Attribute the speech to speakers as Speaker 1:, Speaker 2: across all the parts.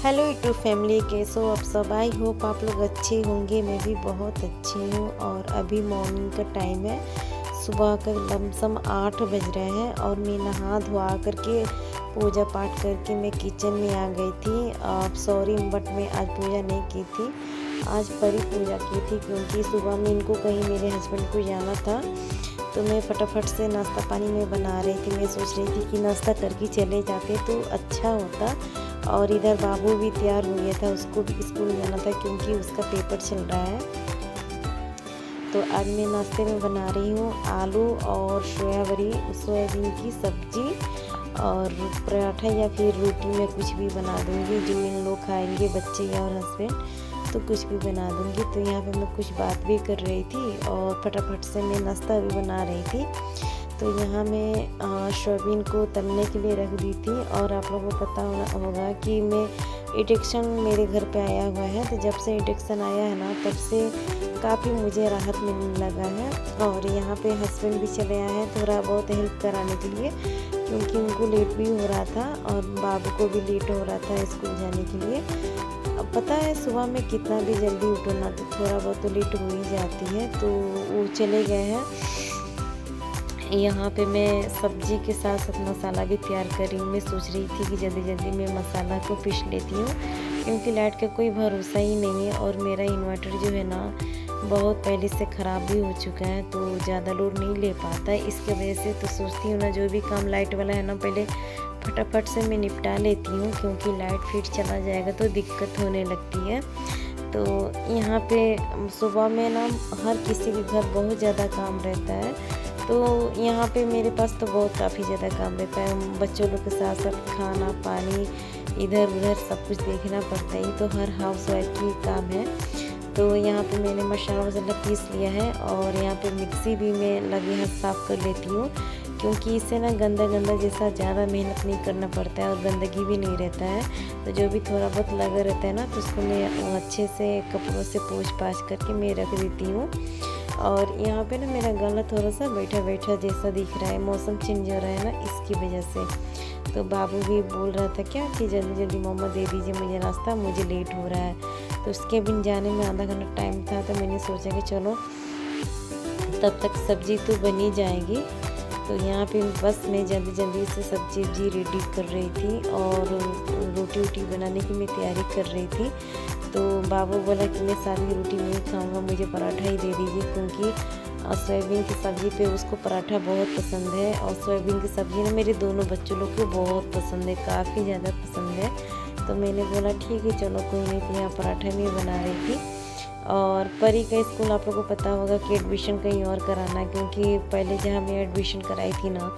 Speaker 1: Hello YouTube family, कैसे हो आप सब। आई होप आप लोग अच्छे होंगे। मैं भी बहुत अच्छी हूँ। और अभी मॉर्निंग का टाइम है, सुबह का लमसम 8 बज रहे हैं और मैं नहा धोआ करके पूजा पाठ करके मैं किचन में आ गई थी। सॉरी बट मैं आज पूजा नहीं की थी, आज परी पूजा की थी क्योंकि सुबह में इनको कहीं मेरे हस्बैंड को जाना था। तो मैं फटाफट से नाश्ता पानी में बना रही थी। मैं सोच रही थी कि नाश्ता करके चले जाते तो अच्छा होता। और इधर बाबू भी तैयार हो गया था, उसको भी स्कूल जाना था क्योंकि उसका पेपर चल रहा है। तो आज मैं नाश्ते में बना रही हूँ आलू और सोयाबीन की सब्जी और पराठा या फिर रोटी में कुछ भी बना दूँगी जो इन लोग खाएंगे, बच्चे और हस्बैंड, तो कुछ भी बना दूँगी। तो यहाँ पे मैं कुछ बात भी कर रही थी और फटाफट से मैं नाश्ता भी बना रही थी। तो यहाँ मैं सोयाबीन को तलने के लिए रख दी थी। और आप लोगों को पता होगा कि मैं इंडक्शन मेरे घर पे आया हुआ है। तो जब से इंडक्शन आया है ना, तब से काफ़ी मुझे राहत मिलने लगा है। और यहाँ पे हस्बैंड भी चले आए हैं थोड़ा बहुत हेल्प कराने के लिए, क्योंकि उनको लेट भी हो रहा था और बाबू को भी लेट हो रहा था स्कूल जाने के लिए। अब पता है सुबह में कितना भी जल्दी उठो ना, तो थोड़ा बहुत तो लेट हो ही जाती है। तो वो चले गए हैं। यहाँ पे मैं सब्जी के साथ साथ मसाला भी तैयार कर रही हूँ। मैं सोच रही थी कि जल्दी जल्दी मैं मसाला को पीस लेती हूँ, क्योंकि लाइट का कोई भरोसा ही नहीं है। और मेरा इन्वर्टर जो है ना, बहुत पहले से ख़राब भी हो चुका है, तो ज़्यादा लोड नहीं ले पाता है। इसके वजह से तो सोचती हूँ ना, जो भी काम लाइट वाला है ना, पहले फटाफट से मैं निपटा लेती हूँ, क्योंकि लाइट फिर चला जाएगा तो दिक्कत होने लगती है। तो यहाँ पे सुबह में ना हर किसी के घर बहुत ज़्यादा काम रहता है। तो यहाँ पे मेरे पास तो काफ़ी ज़्यादा काम रहता है। बच्चों लोग के साथ साथ खाना पानी इधर उधर सब कुछ देखना पड़ता है। तो हर हाउस वाइफ की काम है। तो यहाँ पे मैंने मसाला वसाला पीस लिया है और यहाँ पे मिक्सी भी मैं लगे हाथ साफ़ कर लेती हूँ, क्योंकि इससे ना गंदा गंदा जैसा ज़्यादा मेहनत नहीं करना पड़ता है और गंदगी भी नहीं रहता है। तो जो भी थोड़ा बहुत लगा रहता है ना, तो उसको मैं अच्छे से कपड़ों से पोंछ पाछ करके मैं रख देती हूँ। और यहाँ पे ना मेरा गला थोड़ा सा बैठा बैठा जैसा दिख रहा है, मौसम चेंज हो रहा है ना, इसकी वजह से। तो बाबू भी बोल रहा था क्या कि जल्दी जल्दी मम्मा दे दीजिए मुझे नाश्ता, मुझे लेट हो रहा है। तो उसके बिन जाने में आधा घंटा टाइम था। तो मैंने सोचा कि चलो तब तक सब्जी तो बनी जाएगी। तो यहाँ पे बस मैं जल्दी जल्दी से सब्जी रेडी कर रही थी और रोटी वोटी बनाने की मैं तैयारी कर रही थी। तो बाबू बोला कि मैं सारी रोटी नहीं खाऊंगा, मुझे पराठा ही दे दीजिए, क्योंकि सोयाबीन की सब्ज़ी पे उसको पराठा बहुत पसंद है। और सोयाबीन की सब्ज़ी ना मेरे दोनों बच्चों लोग को बहुत पसंद है, काफ़ी ज़्यादा पसंद है। तो मैंने बोला ठीक है चलो कोई नहीं। तो यहाँ पराठा मैं बना रही थी। और परी का स्कूल आप लोगों को पता होगा कि एडमिशन कहीं और कराना, क्योंकि पहले जहाँ मैं एडमिशन कराई थी ना,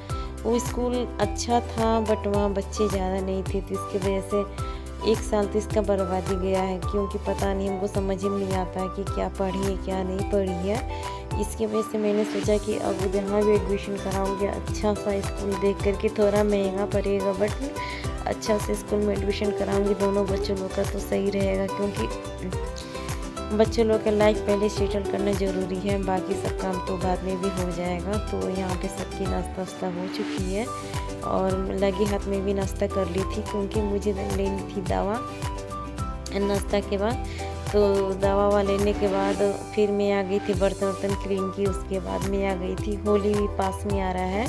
Speaker 1: वो स्कूल अच्छा था बट वहाँ बच्चे ज़्यादा नहीं थे। तो इसकी वजह से 1 साल तो इसका बर्बादी गया है, क्योंकि पता नहीं हमको समझ ही नहीं आता है कि क्या पढ़ी है क्या नहीं पढ़ी है। इसकी वजह से मैंने सोचा कि अब जहाँ भी एडमिशन कराऊंगी अच्छा सा स्कूल देख करके, थोड़ा महंगा पड़ेगा बट अच्छा से स्कूल में एडमिशन कराऊंगी दोनों बच्चों लोग का, तो सही रहेगा। क्योंकि बच्चों लोग का लाइफ पहले सेटल करना ज़रूरी है, बाकी सब काम तो बाद में भी हो जाएगा। तो यहाँ पे सबकी नाश्ता वास्ता हो चुकी है और लगे हाथ में भी नाश्ता कर ली थी, क्योंकि मुझे लेनी थी दवा नाश्ता के बाद। तो दवा लेने के बाद फिर मैं आ गई थी बर्तन वर्तन क्लीन की। उसके बाद मैं आ गई थी, होली भी पास में आ रहा है,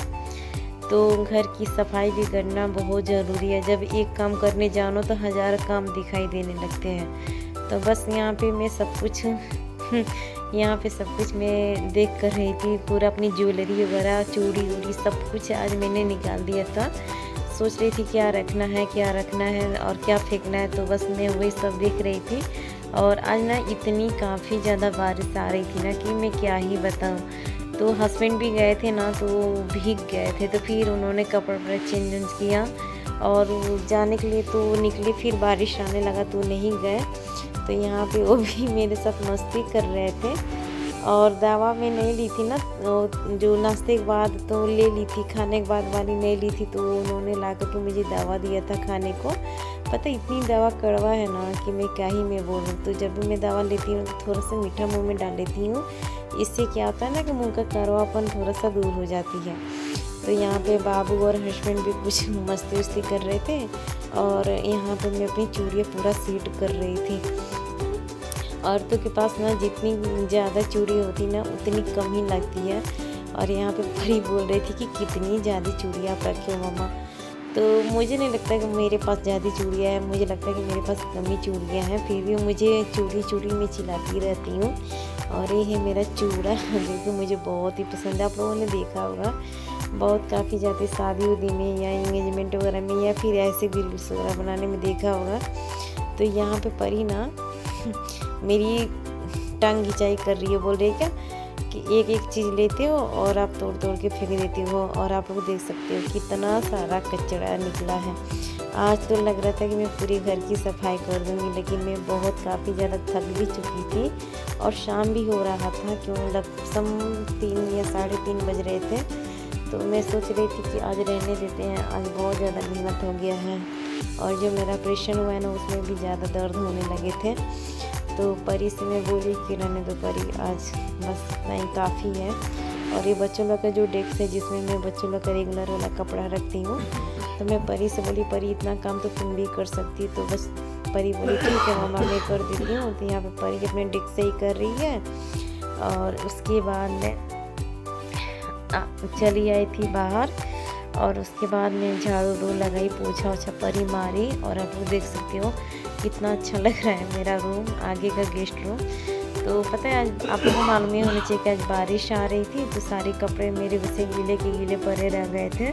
Speaker 1: तो घर की सफाई भी करना बहुत ज़रूरी है। जब एक काम करने जानो तो 1000 काम दिखाई देने लगते हैं। तो बस यहाँ पे मैं सब कुछ यहाँ पे सब कुछ मैं देख कर रही थी। पूरा अपनी ज्वेलरी वगैरह चूड़ी वूड़ी सब कुछ आज मैंने निकाल दिया था। सोच रही थी क्या रखना है और क्या फेंकना है। तो बस मैं वही सब देख रही थी। और आज ना इतनी काफ़ी ज़्यादा बारिश आ रही थी ना कि मैं क्या ही बताऊँ। तो हस्बैंड भी गए थे ना, तो भीग गए थे। तो फिर उन्होंने कपड़ा चेंज किया और जाने के लिए तो निकले, फिर बारिश आने लगा तो नहीं गए। तो यहाँ पे वो भी मेरे साथ मस्ती कर रहे थे। और दवा मैं नहीं ली थी ना, जो नाश्ते के बाद तो ले ली थी, खाने के बाद वाली नहीं ली थी। तो उन्होंने ला कर के मुझे दवा दिया था खाने को। पता इतनी दवा कड़वा है ना कि मैं क्या ही मैं बोलूँ। तो जब भी मैं दवा लेती हूँ तो थोड़ा सा मीठा मुँह में डाल लेती हूँ। इससे क्या होता है ना कि मुँह का कड़वापन थोड़ा सा दूर हो जाती है। तो यहाँ पे बाबू और हस्बैंड भी कुछ मस्ती उस्ती कर रहे थे और यहाँ पे मैं अपनी चूड़ियाँ पूरा सीट कर रही थी। औरतों के पास ना जितनी ज़्यादा चूड़ी होती ना उतनी कम ही लगती है। और यहाँ पे परी बोल रही थी कि कितनी ज़्यादा चूड़ियाँ आप रखे हो मम्मा। तो मुझे नहीं लगता कि मेरे पास ज़्यादा चूड़ियाँ हैं, मुझे लगता है कि मेरे पास कम ही चूड़ियाँ हैं, फिर भी मुझे चूड़ी में चिल्लाती रहती हूँ। और ये है मेरा चूड़ा जो कि मुझे बहुत ही पसंद है। आप लोगों ने देखा होगा बहुत काफ़ी ज़्यादा शादी उदी में या इंगेजमेंट वगैरह में या फिर ऐसे भी रील्स वगैरह बनाने में देखा होगा। तो यहाँ पे परी ना मेरी टांग खिंचाई कर रही है, बोल रही है क्या कि एक एक चीज़ लेते हो और आप तोड़ तोड़ के फेंक देते हो। और आप लोग देख सकते हो कितना सारा कचरा निकला है। आज तो लग रहा था कि मैं पूरे घर की सफाई कर दूंगी, लेकिन मैं बहुत काफ़ी ज़्यादा थक भी चुकी थी और शाम भी हो रहा था, क्यों लमसम 3 या 3:30 बज रहे थे। तो मैं सोच रही थी कि आज रहने देते हैं, आज बहुत ज़्यादा मेहनत हो गया है। और जो मेरा ऑपरेशन हुआ है ना उसमें भी ज़्यादा दर्द होने लगे थे। तो परी से मैं बोली कि रहने दो परी, आज बस इतना ही काफ़ी है। और ये बच्चों लोग का जो डेस्क है जिसमें मैं बच्चों लोग का रेगुलर वाला कपड़ा रखती हूँ, तो मैं परी से बोली परी इतना काम तो तुम भी कर सकती। तो बस परी बोली ठीक है मम्मा मैं कर देती हूँ। तो यहाँ पे परी अपने डेस्क से ही कर रही है। और उसके बाद मैं चली आई थी बाहर और उसके बाद मैं झाड़ू लगाई, पोछा ओछा परी मारी। और आप लोग देख सकते हो कितना अच्छा लग रहा है मेरा रूम, आगे का गेस्ट रूम। तो पता है आज आप लोगों को मालूम ही होना चाहिए कि आज बारिश आ रही थी, तो सारे कपड़े मेरे वैसे गीले के गीले पड़े रह गए थे।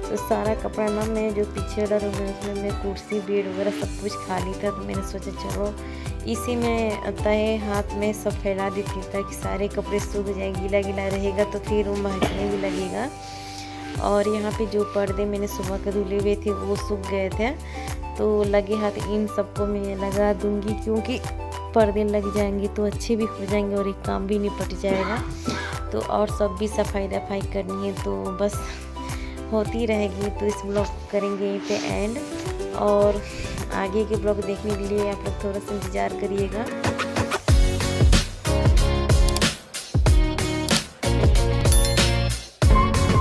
Speaker 1: तो सारा कपड़ा ना मैं जो पीछे वाला रूम है उसमें मैं कुर्सी बेड वगैरह सब कुछ खाली था। तो मैंने सोचा चलो इसी में तय हाथ में सब फैला देती हूँ ताकि सारे कपड़े सूख जाए, गीला गीला रहेगा तो फिर रूम महकने भी लगेगा। और यहाँ पे जो पर्दे मैंने सुबह के धुले हुए थे वो सूख गए थे, तो लगे हाथ इन सबको मैं लगा दूंगी, क्योंकि पर्दे लग जाएंगे तो अच्छे भी हो जाएंगे और एक काम भी निपट जाएगा। तो और सब भी सफाई दफाई करनी है, तो बस होती रहेगी। तो इस ब्लॉग करेंगे यहीं पे एंड, और आगे के ब्लॉग देखने के लिए आप लोग थोड़ा सा इंतज़ार करिएगा।